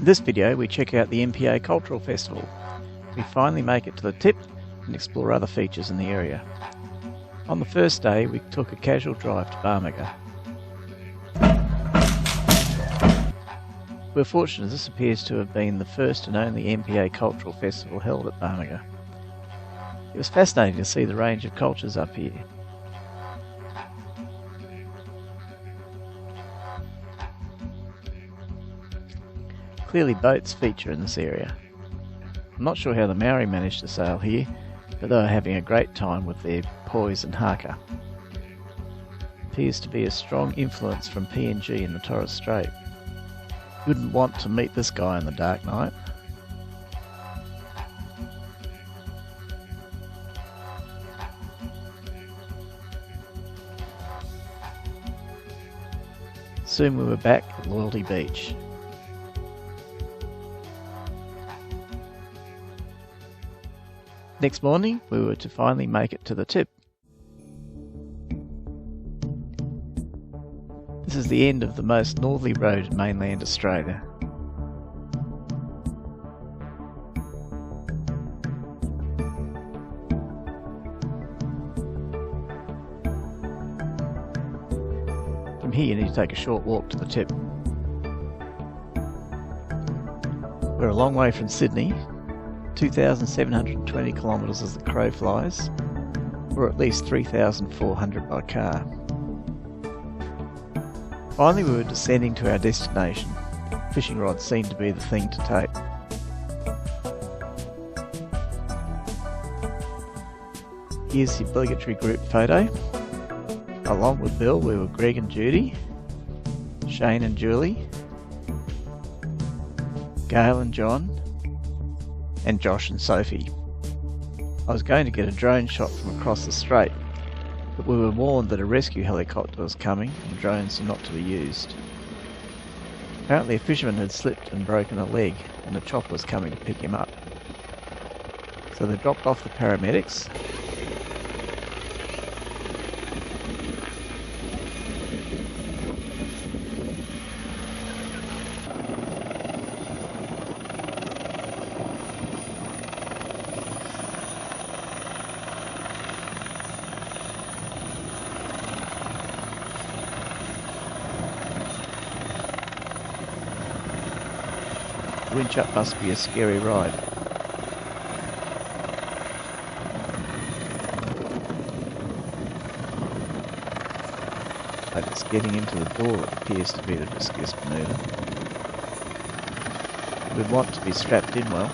this video we check out the MPA Cultural Festival. We finally make it to the tip and explore other features in the area. On the first day we took a casual drive to Barmaga. We're fortunate as this appears to have been the first and only MPA Cultural Festival held at Barmaga. It was fascinating to see the range of cultures up here. Clearly boats feature in this area. I'm not sure how the Maori managed to sail here, but they were having a great time with their pois and haka. Appears to be a strong influence from PNG in the Torres Strait. You wouldn't want to meet this guy in the dark night. Soon we were back at Loyalty Beach. Next morning, we were to finally make it to the tip. This is the end of the most northerly road in mainland Australia. From here you need to take a short walk to the tip. We're a long way from Sydney, 2,720 kilometres as the crow flies, or at least 3,400 by car. Finally we were descending to our destination. Fishing rods seemed to be the thing to take. Here's the obligatory group photo. Along with Bill we were Greg and Judy, Shane and Julie, Gail and John, and Josh and Sophie. I was going to get a drone shot from across the strait, but we were warned that a rescue helicopter was coming and drones are not to be used. Apparently a fisherman had slipped and broken a leg and a chopper was coming to pick him up. So they dropped off the paramedics. The winch up must be a scary ride. But it's getting into the door that appears to be the riskiest manoeuvre. We'd want to be strapped in well.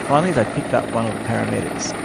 Finally they picked up one of the paramedics.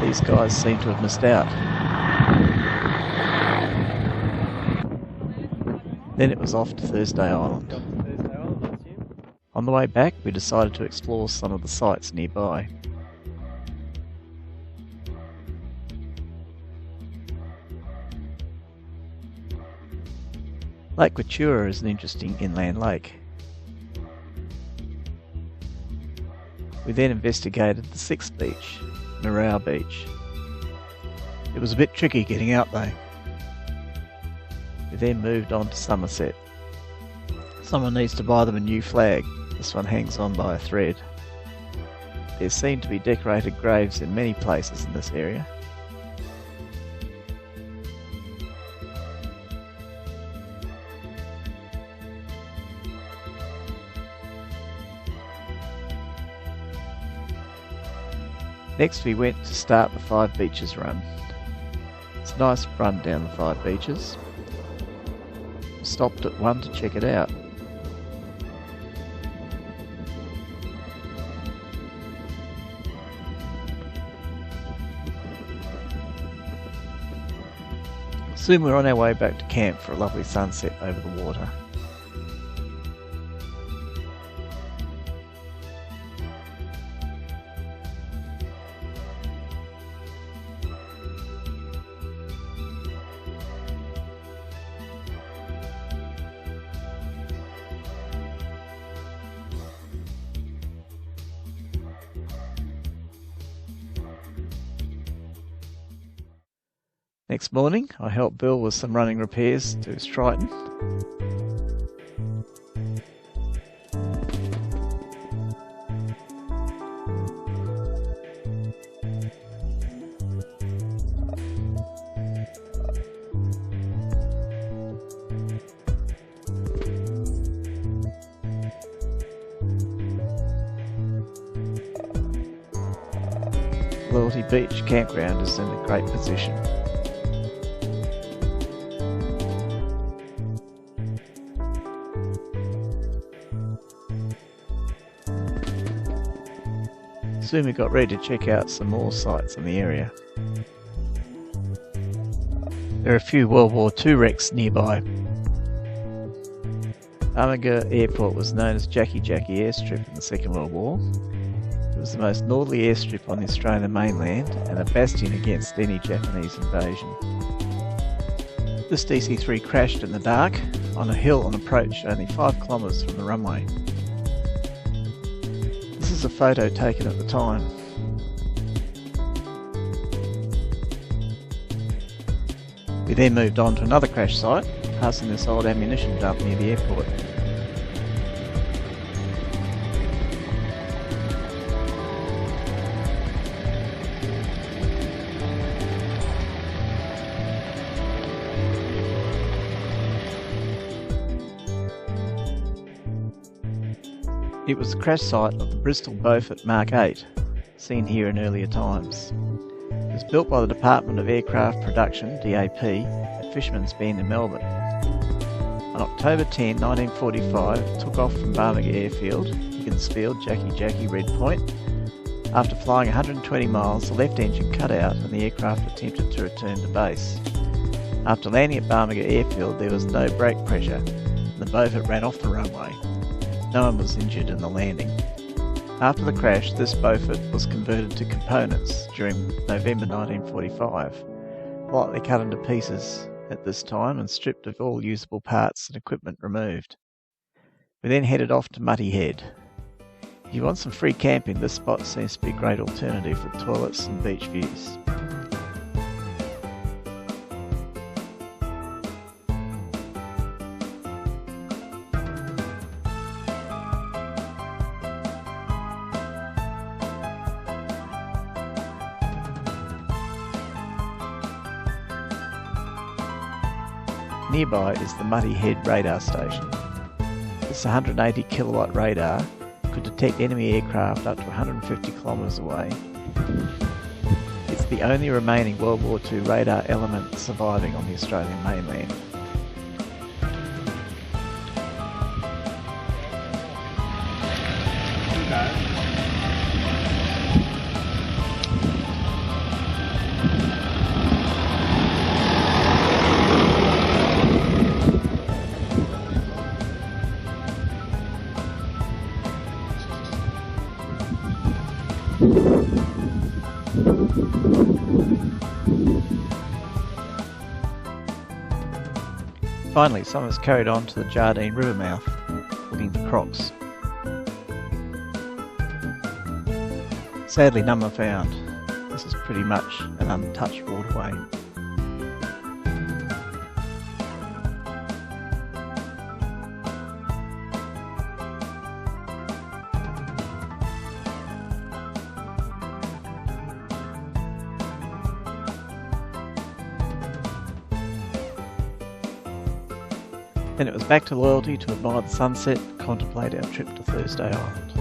These guys seem to have missed out. Then it was off to Thursday Island. On the way back we decided to explore some of the sites nearby. Lake Matura is an interesting inland lake. We then investigated the sixth beach, Matura Beach. It was a bit tricky getting out though. We then moved on to Somerset. Someone needs to buy them a new flag. This one hangs on by a thread. There seem to be decorated graves in many places in this area. Next we went to start the 5 beaches run. It's a nice run down the 5 beaches. We stopped at one to check it out. Soon we were on our way back to camp for a lovely sunset over the water. Next morning, I helped Bill with some running repairs to his Triton. Loyalty Beach campground is in a great position. Soon we got ready to check out some more sites in the area. There are a few World War II wrecks nearby. Barmingah Airport was known as Jackie Airstrip in the Second World War. It was the most northerly airstrip on the Australian mainland and a bastion against any Japanese invasion. This DC-3 crashed in the dark on a hill on approach only 5 kilometres from the runway. This is a photo taken at the time. We then moved on to another crash site, passing this old ammunition dump near the airport. It was the crash site of the Bristol Beaufort Mark 8, seen here in earlier times. It was built by the Department of Aircraft Production, DAP, at Fisherman's Bend in Melbourne. On October 10, 1945, it took off from Barmingah Airfield, Higginsfield, Jackie, Red Point. After flying 120 miles, the left engine cut out and the aircraft attempted to return to base. After landing at Barmingah Airfield, there was no brake pressure, and the Beaufort ran off the runway. No one was injured in the landing. After the crash, this Beaufort was converted to components during November 1945, lightly cut into pieces at this time and stripped of all usable parts and equipment removed. We then headed off to Muttee Head. If you want some free camping, this spot seems to be a great alternative with toilets and beach views. Nearby is the Muttee Head radar station. This 180 kilowatt radar could detect enemy aircraft up to 150 kilometres away. It's the only remaining World War II radar element surviving on the Australian mainland. Finally, someone's carried on to the Jardine river mouth, looking for crocs. Sadly, none were found. This is pretty much an untouched waterway. Then it was back to Loyalty to admire the sunset and contemplate our trip to Thursday Island.